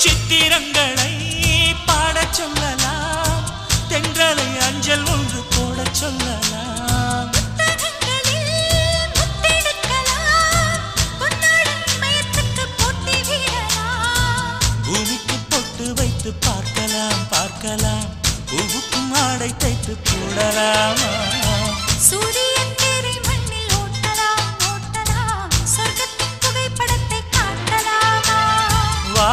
சித்திரங்களை பாடச் சொல்லலாம், தென்றலை அஞ்சல் ஒன்று போடச் சொல்லலாம். பூமிக்கு பொட்டு வைத்து பார்க்கலாம் பார்க்கலாம், பூவுக்கும் ஆடை தைத்து போடலாமா? சூரியன் தேரை மண்ணில் ஓட்டலாம் ஓட்டலாம், சொர்க்கத்தின் புகைப்படத்தை காட்டலாமா? வா